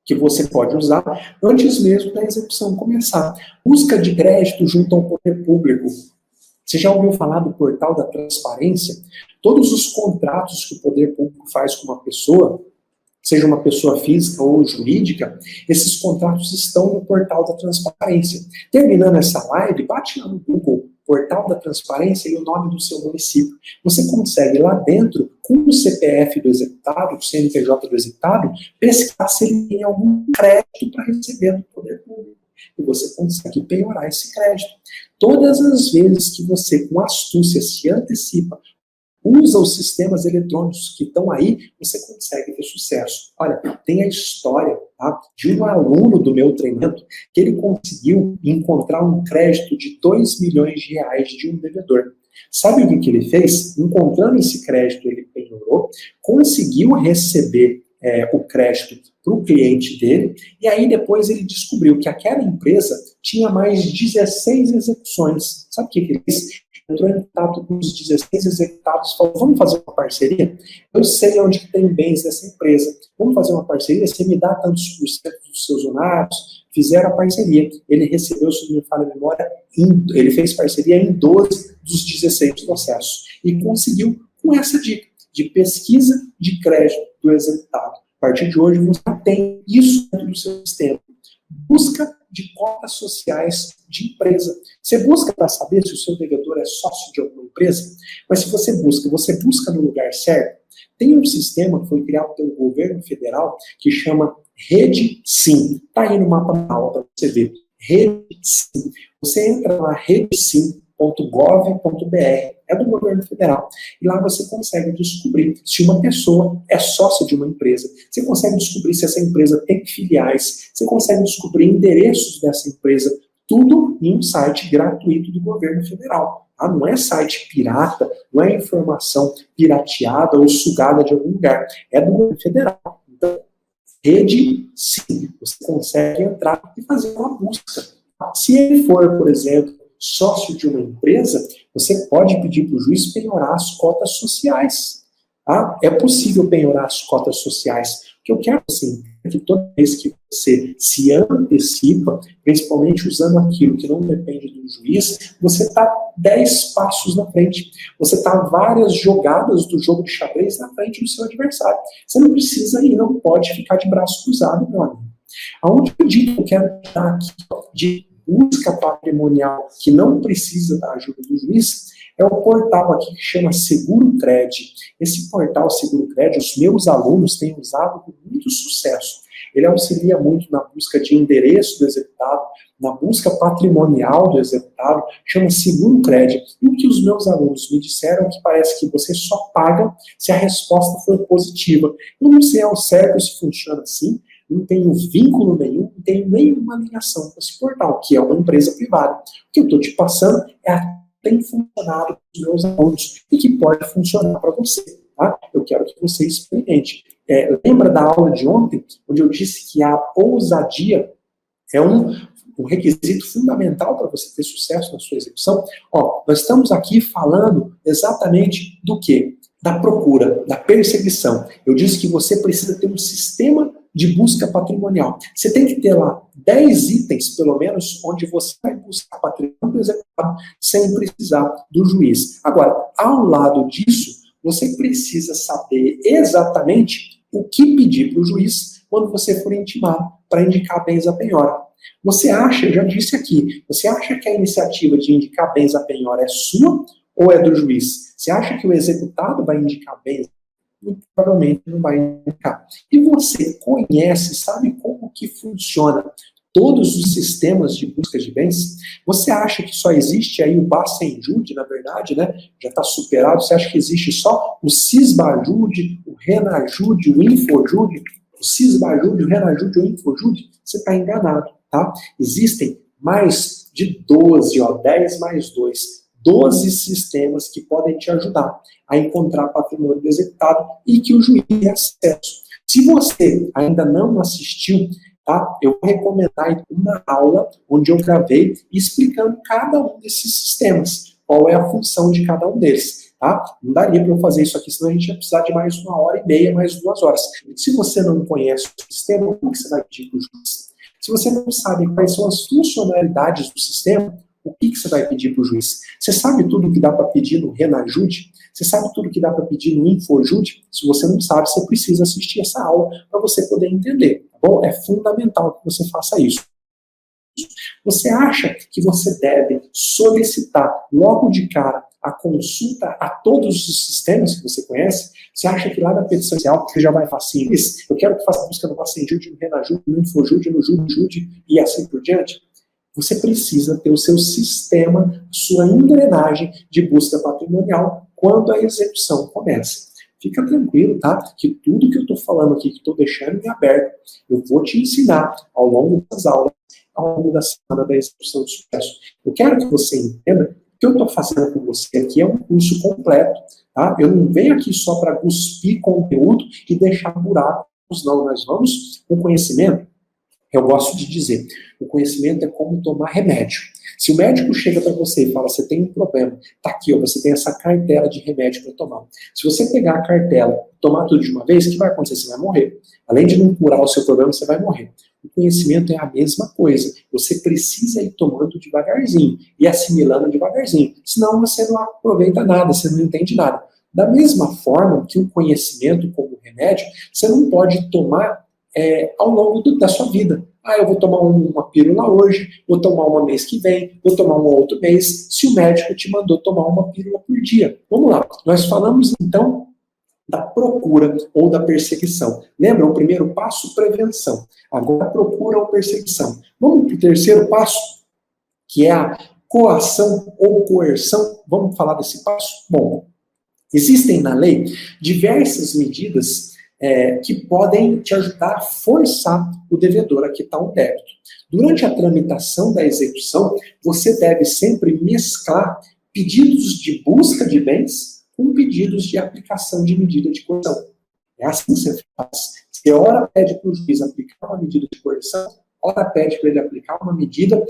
que você pode usar antes mesmo da execução começar. Busca de crédito junto ao poder público. Você já ouviu falar do portal da transparência? Todos os contratos que o poder público faz com uma pessoa, seja uma pessoa física ou jurídica, esses contratos estão no portal da transparência. Terminando essa live, bate lá no Google, portal da transparência e o nome do seu município. Você consegue lá dentro, com o CPF do executado, o CNPJ do executado, pesquisar se ele tem algum crédito para receber do poder público. E você consegue penhorar esse crédito. Todas as vezes que você, com astúcia, se antecipa, usa os sistemas eletrônicos que estão aí, você consegue ter sucesso. Olha, tem a história, tá, de um aluno do meu treinamento que ele conseguiu encontrar um crédito de 2 milhões de reais de um devedor. Sabe o que ele fez? Encontrando esse crédito, ele penhorou, conseguiu receber o crédito para o cliente dele, e aí depois ele descobriu que aquela empresa tinha mais 16 execuções. Sabe o que ele fez? Entrou em contato com os 16 executados e falou, vamos fazer uma parceria? Eu sei onde que tem bens dessa empresa, vamos fazer uma parceria, você me dá tantos por cento dos seus honorários. Fizeram a parceria, ele recebeu, se não me falha a memória, ele fez parceria em 12 dos 16 processos, e conseguiu com essa dica de pesquisa de crédito do executado. A partir de hoje, você tem isso dentro do seu sistema. Busca de cotas sociais de empresa. Você busca para saber se o seu devedor é sócio de alguma empresa, mas se você busca no lugar certo. Tem um sistema que foi criado pelo governo federal que chama Rede Sim. Está aí no mapa da aula para você ver. Rede Sim. Você entra na redesim.gov.br, é do governo federal, e lá você consegue descobrir se uma pessoa é sócia de uma empresa, você consegue descobrir se essa empresa tem filiais, você consegue descobrir endereços dessa empresa, tudo em um site gratuito do governo federal. Não é site pirata, não é informação pirateada ou sugada de algum lugar, é do governo federal. Então, Rede Sim, você consegue entrar e fazer uma busca. Se ele for, por exemplo, sócio de uma empresa, você pode pedir para o juiz penhorar as cotas sociais. É possível penhorar as cotas sociais. O que eu quero assim, é que toda vez que você se antecipa, principalmente usando aquilo que não depende do juiz, você está 10 passos na frente. Você está várias jogadas do jogo de xadrez na frente do seu adversário. Você não precisa e não pode ficar de braço cruzado, meu amigo. A única dica que eu quero dar aqui de busca patrimonial que não precisa da ajuda do juiz é o portal aqui que chama SeguroCred. Esse portal SeguroCred, os meus alunos têm usado com muito sucesso. Ele auxilia muito na busca de endereço do executado, na busca patrimonial do executado, chama SeguroCred. E o que os meus alunos me disseram é que parece que você só paga se a resposta for positiva. Eu não sei ao certo se funciona assim, não tenho vínculo nenhum, não tenho nenhuma ligação com esse portal, que é uma empresa privada. O que eu estou te passando é a que tem funcionado com os meus alunos e que pode funcionar para você. Tá? Eu quero que você experimente. Lembra da aula de ontem, onde eu disse que a ousadia é um requisito fundamental para você ter sucesso na sua execução? Nós estamos aqui falando exatamente do quê? Da procura, da perseguição. Eu disse que você precisa ter um sistema de busca patrimonial. Você tem que ter lá 10 itens, pelo menos, onde você vai buscar patrimônio executado sem precisar do juiz. Agora, ao lado disso, você precisa saber exatamente o que pedir para o juiz quando você for intimado para indicar bens à penhora. Você acha, eu já disse aqui, você acha que a iniciativa de indicar bens à penhora é sua ou é do juiz? Você acha que o executado vai indicar bens? Muito provavelmente não vai indicar. E você conhece, sabe como que funciona todos os sistemas de busca de bens? Você acha que só existe aí o Bacen-Jude, na verdade, né? Já está superado. Você acha que existe só o Sisbajude, o Renajude, o Infojude? O Sisbajude, o Renajude, o Infojude? Você está enganado, tá? Existem mais de 12, 10 mais 2. 12 sistemas que podem te ajudar a encontrar patrimônio executado e que o juiz tem acesso. Se você ainda não assistiu, tá, eu vou recomendar uma aula onde eu gravei explicando cada um desses sistemas, qual é a função de cada um deles. Tá? Não daria para eu fazer isso aqui, senão a gente ia precisar de mais 1h30, mais 2 horas. Se você não conhece o sistema, como que você vai pedir para o juiz? Se você não sabe quais são as funcionalidades do sistema, o que você vai pedir para o juiz? Você sabe tudo que dá para pedir no Renajude? Você sabe tudo que dá para pedir no Infojude? Se você não sabe, você precisa assistir essa aula para você poder entender, tá bom? É fundamental que você faça isso. Você acha que você deve solicitar logo de cara a consulta a todos os sistemas que você conhece? Você acha que lá na petição inicial você já vai falar assim, eu quero que faça a busca no Bacen-Jude, no Renajude, no Infojude, no Jude e assim por diante? Você precisa ter o seu sistema, sua engrenagem de busca patrimonial quando a execução começa. Fica tranquilo, tá? Que tudo que eu estou falando aqui, que estou deixando em aberto, eu vou te ensinar ao longo das aulas, ao longo da semana da execução de sucesso. Eu quero que você entenda que eu estou fazendo com você aqui é um curso completo, tá? Eu não venho aqui só para cuspir conteúdo e deixar buraco não, nós vamos com conhecimento. Eu gosto de dizer, o conhecimento é como tomar remédio. Se o médico chega para você e fala, você tem um problema, tá aqui, ó, você tem essa cartela de remédio para tomar. Se você pegar a cartela e tomar tudo de uma vez, o que vai acontecer? Você vai morrer. Além de não curar o seu problema, você vai morrer. O conhecimento é a mesma coisa. Você precisa ir tomando devagarzinho e assimilando devagarzinho. Senão você não aproveita nada, você não entende nada. Da mesma forma que o conhecimento como remédio, você não pode tomar ao longo da sua vida. Eu vou tomar uma pílula hoje, vou tomar uma mês que vem, vou tomar um outro mês, se o médico te mandou tomar uma pílula por dia. Vamos lá, nós falamos então da procura ou da perseguição. Lembra, o primeiro passo, prevenção. Agora, procura ou perseguição. Vamos para o terceiro passo, que é a coação ou coerção. Vamos falar desse passo? Bom, existem na lei diversas medidas que podem te ajudar a forçar o devedor a quitar um débito. Durante a tramitação da execução, você deve sempre mesclar pedidos de busca de bens com pedidos de aplicação de medida de coerção. É assim que você faz. Você ora pede para o juiz aplicar uma medida de coerção, ora pede para ele aplicar uma medida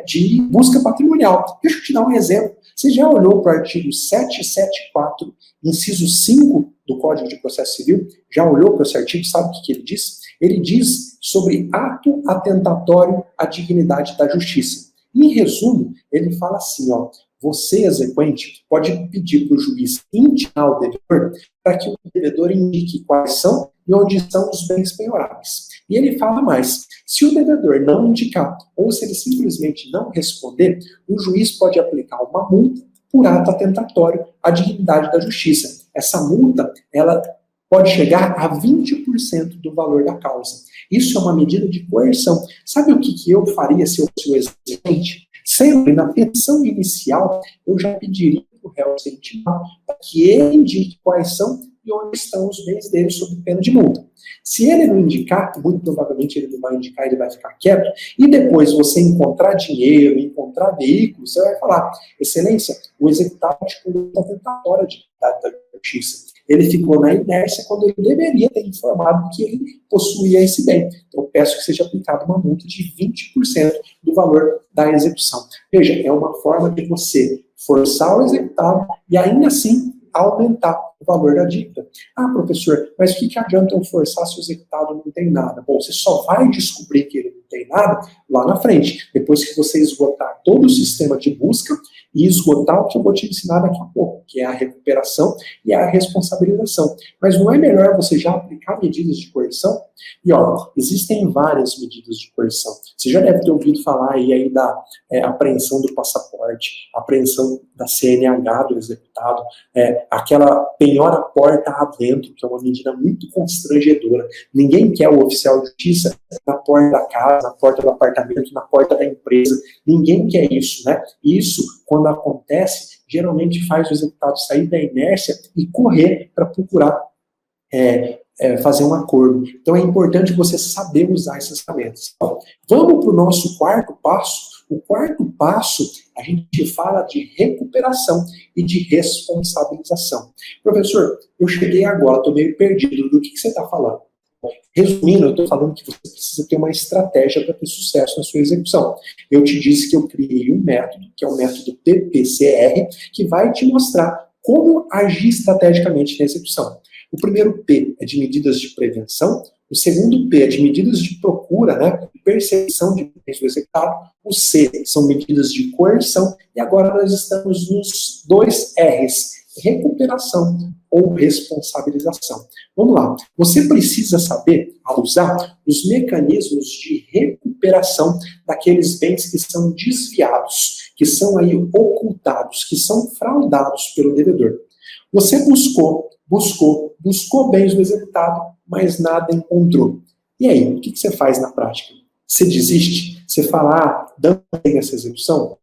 de busca patrimonial. Deixa eu te dar um exemplo. Você já olhou para o artigo 774, inciso 5 do Código de Processo Civil? Já olhou para esse artigo? Sabe o que ele diz? Ele diz sobre ato atentatório à dignidade da justiça. Em resumo, ele fala assim, ó, você, exequente, pode pedir para o juiz intimar o devedor para que o devedor indique quais são e onde estão os bens penhoráveis. E ele fala mais, se o devedor não indicar ou se ele simplesmente não responder, o juiz pode aplicar uma multa por ato atentatório à dignidade da justiça. Essa multa, ela pode chegar a 20% do valor da causa. Isso é uma medida de coerção. Sabe o que eu faria se eu fosse o exequente? Sempre na petição inicial, eu já pediria para o réu ser intimado para que ele indique quais são e onde estão os bens dele sob pena de multa. Se ele não indicar, muito provavelmente ele não vai indicar, ele vai ficar quieto, e depois você encontrar dinheiro, encontrar veículos, você vai falar, excelência, o executado de conduta atentatória de dignidade da justiça. Ele ficou na inércia quando ele deveria ter informado que ele possuía esse bem. Então, eu peço que seja aplicada uma multa de 20% do valor da execução. Veja, é uma forma de você forçar o executado e ainda assim aumentar o valor da dívida. Professor, mas o que adianta eu forçar se o executado não tem nada? Bom, você só vai descobrir que ele não tem nada lá na frente, depois que você esgotar todo o sistema de busca e esgotar o que eu vou te ensinar daqui a pouco, que é a recuperação e a responsabilização. Mas não é melhor você já aplicar medidas de coerção? E ó, existem várias medidas de coerção. Você já deve ter ouvido falar aí da apreensão do passaporte, apreensão da CNH do executado, aquela penhora porta adentro, que é uma medida muito constrangedora. Ninguém quer o oficial de justiça na porta da casa, na porta do apartamento, na porta da empresa. Ninguém quer isso, né? Isso, quando acontece, geralmente faz o executado sair da inércia e correr para procurar fazer um acordo. Então é importante você saber usar essas ferramentas. Vamos para o nosso quarto passo. O quarto passo, a gente fala de recuperação e de responsabilização. Professor, eu cheguei agora, estou meio perdido. Do que você está falando? Resumindo, eu estou falando que você precisa ter uma estratégia para ter sucesso na sua execução. Eu te disse que eu criei um método, que é o método PPCR, que vai te mostrar como agir estrategicamente na execução. O primeiro P é de medidas de prevenção, o segundo P é de medidas de procura, né, perseguição de bens do executado, o C são medidas de coerção, e agora nós estamos nos 2 R's, recuperação ou responsabilização. Vamos lá, você precisa saber usar os mecanismos de recuperação daqueles bens que são desviados, que são aí ocultados, que são fraudados pelo devedor. Você buscou bens do executado, mas nada encontrou. E aí, o que você faz na prática? Você desiste? Você fala, dando essa execução?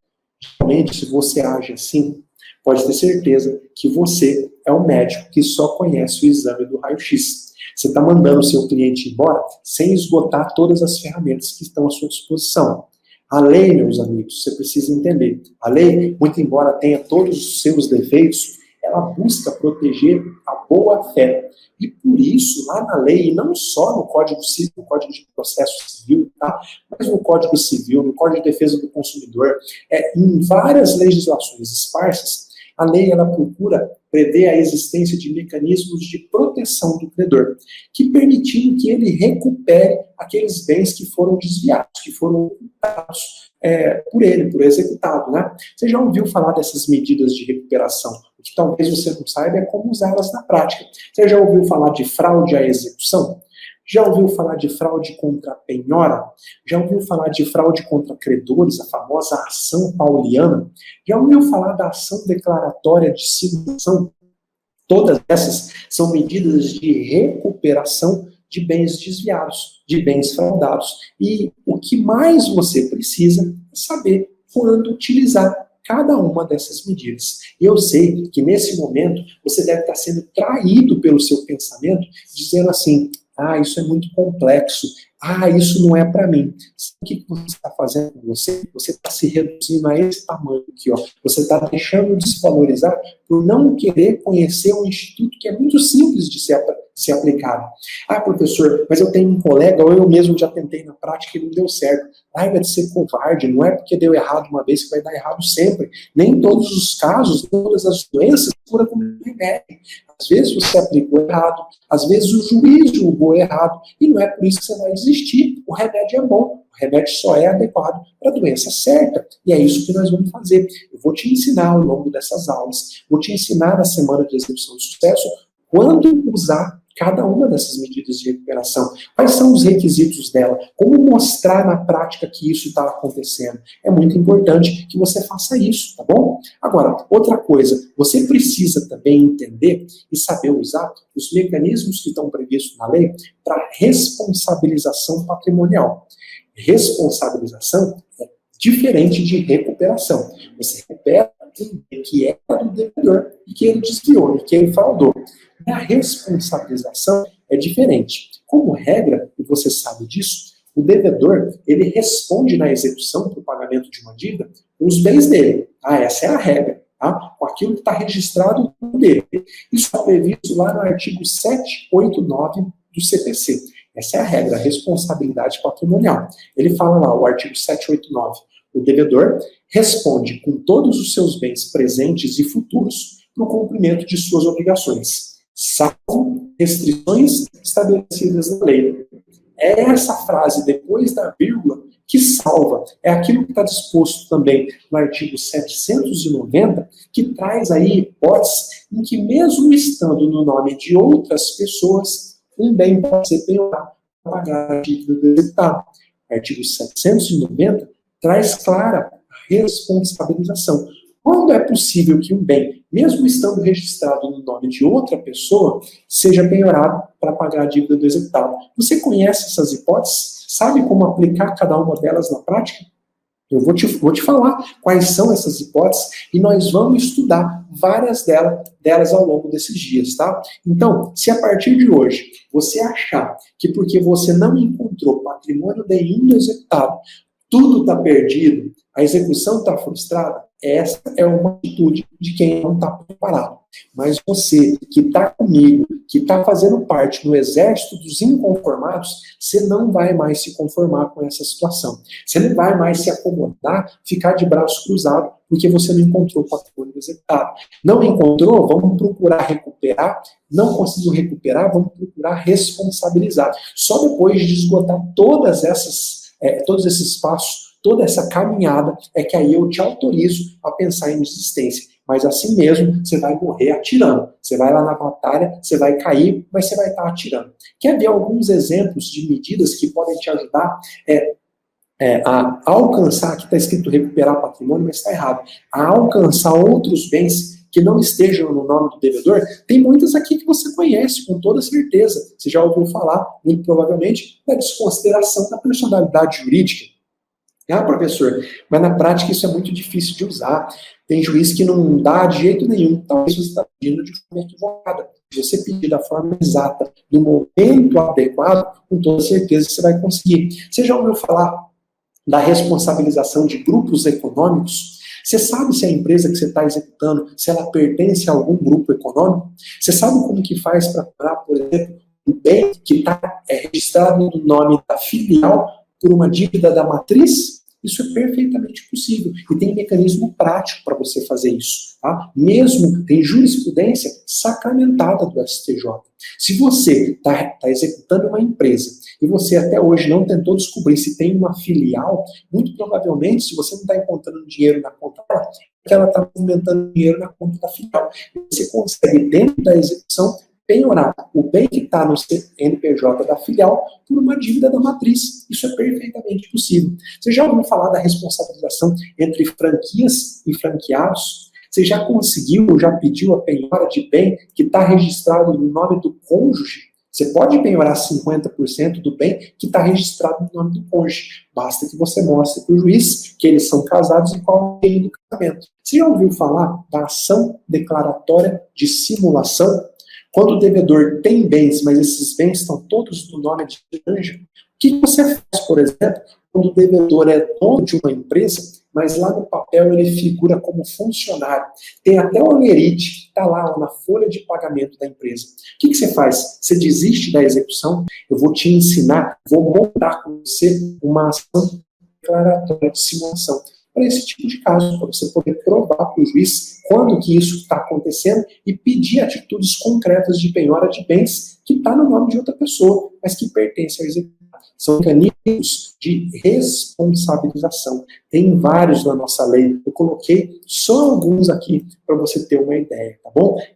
Realmente, se você age assim, pode ter certeza que você é um médico que só conhece o exame do raio-x. Você está mandando o seu cliente embora sem esgotar todas as ferramentas que estão à sua disposição. A lei, meus amigos, você precisa entender. A lei, muito embora tenha todos os seus defeitos, ela busca proteger a boa-fé. E por isso, lá na lei, e não só no Código Civil, no Código de Processo Civil, tá? Mas no Código Civil, no Código de Defesa do Consumidor, em várias legislações esparsas, a lei ela procura prever a existência de mecanismos de proteção do credor, que permitindo que ele recupere aqueles bens que foram desviados, que foram ocultados por ele, por executado, né? Você já ouviu falar dessas medidas de recuperação? O que talvez você não saiba é como usá-las na prática. Você já ouviu falar de fraude à execução? Já ouviu falar de fraude contra a penhora? Já ouviu falar de fraude contra credores, a famosa ação pauliana? Já ouviu falar da ação declaratória de simulação? Todas essas são medidas de recuperação de bens desviados, de bens fraudados. E o que mais você precisa é saber quando utilizar cada uma dessas medidas. E eu sei que nesse momento você deve estar sendo traído pelo seu pensamento, dizendo assim: ah, isso é muito complexo. Ah, isso não é para mim. Sabe o que você está fazendo com você? Você está se reduzindo a esse tamanho aqui, ó. Você está deixando de se valorizar por não querer conhecer um instituto que é muito simples de ser aplicado. Ah, professor, mas eu tenho um colega, ou eu mesmo já tentei na prática e não deu certo. Larga de ser covarde, não é porque deu errado uma vez que vai dar errado sempre. Nem em todos os casos, todas as doenças, cura com remédio. Às vezes você aplicou errado, às vezes o juiz julgou errado, e não é por isso que você vai desistir. O remédio é bom, o remédio só é adequado para a doença certa, e é isso que nós vamos fazer. Eu vou te ensinar ao longo dessas aulas, vou te ensinar na semana de execução de sucesso quando usar cada uma dessas medidas de recuperação. Quais são os requisitos dela? Como mostrar na prática que isso está acontecendo? É muito importante que você faça isso, tá bom? Agora, outra coisa, você precisa também entender e saber usar os mecanismos que estão previstos na lei para responsabilização patrimonial. Responsabilização é diferente de recuperação. Você recupera um bem que é do devedor e que ele desviou, e que ele fraudou. A responsabilização é diferente. Como regra, e você sabe disso, o devedor, ele responde na execução para o pagamento de uma dívida com os bens dele. Essa é a regra, tá? Com aquilo que está registrado dele. Isso está previsto lá no artigo 789 do CPC. Essa é a regra, a responsabilidade patrimonial. Ele fala lá, o artigo 789, o devedor responde com todos os seus bens presentes e futuros para o cumprimento de suas obrigações, salvo restrições estabelecidas na lei. É essa frase, depois da vírgula, que salva. É aquilo que está disposto também no artigo 790, que traz aí hipóteses em que, mesmo estando no nome de outras pessoas, um bem pode ser penhorado para pagar a dívida do executado. Artigo 790 traz clara a responsabilização. Quando é possível que um bem, mesmo estando registrado no nome de outra pessoa, seja penhorado para pagar a dívida do executado? Você conhece essas hipóteses? Sabe como aplicar cada uma delas na prática? Eu vou te falar quais são essas hipóteses e nós vamos estudar várias delas ao longo desses dias, tá? Então, se a partir de hoje você achar que porque você não encontrou patrimônio nenhum executado, tudo está perdido, a execução está frustrada, essa é uma atitude de quem não está preparado. Mas você que está comigo, que está fazendo parte do exército dos inconformados, você não vai mais se conformar com essa situação. Você não vai mais se acomodar, ficar de braço cruzado, porque você não encontrou o patrimônio executado. Não encontrou? Vamos procurar recuperar. Não conseguiu recuperar? Vamos procurar responsabilizar. Só depois de esgotar todos esses passos, toda essa caminhada, é que aí eu te autorizo a pensar em desistência. Mas assim mesmo, você vai morrer atirando. Você vai lá na batalha, você vai cair, mas você vai estar atirando. Quer ver alguns exemplos de medidas que podem te ajudar a alcançar, aqui está escrito recuperar patrimônio, mas está errado, a alcançar outros bens que não estejam no nome do devedor? Tem muitas aqui que você conhece, com toda certeza. Você já ouviu falar, muito provavelmente, da desconsideração da personalidade jurídica. Professor, mas na prática isso é muito difícil de usar. Tem juiz que não dá de jeito nenhum. Talvez você está pedindo de forma equivocada. Se você pedir da forma exata, no momento adequado, com toda certeza você vai conseguir. Você já ouviu falar da responsabilização de grupos econômicos? Você sabe se a empresa que você está executando, se ela pertence a algum grupo econômico? Você sabe como que faz para parar, por exemplo, um bem que está registrado no nome da filial por uma dívida da matriz? Isso é perfeitamente possível e tem mecanismo prático para você fazer isso. Tá? Mesmo tem jurisprudência sacramentada do STJ. Se você está executando uma empresa e você até hoje não tentou descobrir se tem uma filial, muito provavelmente, se você não está encontrando dinheiro na conta dela, é que ela está movimentando dinheiro na conta da filial. Você consegue, dentro da execução, penhorar o bem que está no CNPJ da filial por uma dívida da matriz. Isso é perfeitamente possível. Você já ouviu falar da responsabilização entre franquias e franqueados? Você já conseguiu ou já pediu a penhora de bem que está registrado no nome do cônjuge? Você pode penhorar 50% do bem que está registrado no nome do cônjuge. Basta que você mostre para o juiz que eles são casados e qual é o bem do casamento. Você já ouviu falar da ação declaratória de simulação? Quando o devedor tem bens, mas esses bens estão todos no nome de anja, o que você faz, por exemplo, quando o devedor é dono de uma empresa, mas lá no papel ele figura como funcionário? Tem até o olerite que está lá na folha de pagamento da empresa. O que você faz? Você desiste da execução? Eu vou te ensinar, vou montar com você uma ação declaratória de simulação para esse tipo de caso, para você poder provar para o juiz quando que isso está acontecendo e pedir atitudes concretas de penhora de bens que está no nome de outra pessoa, mas que pertence ao executado. São mecanismos de responsabilização. Tem vários na nossa lei. Eu coloquei só alguns aqui para você ter uma ideia, tá bom?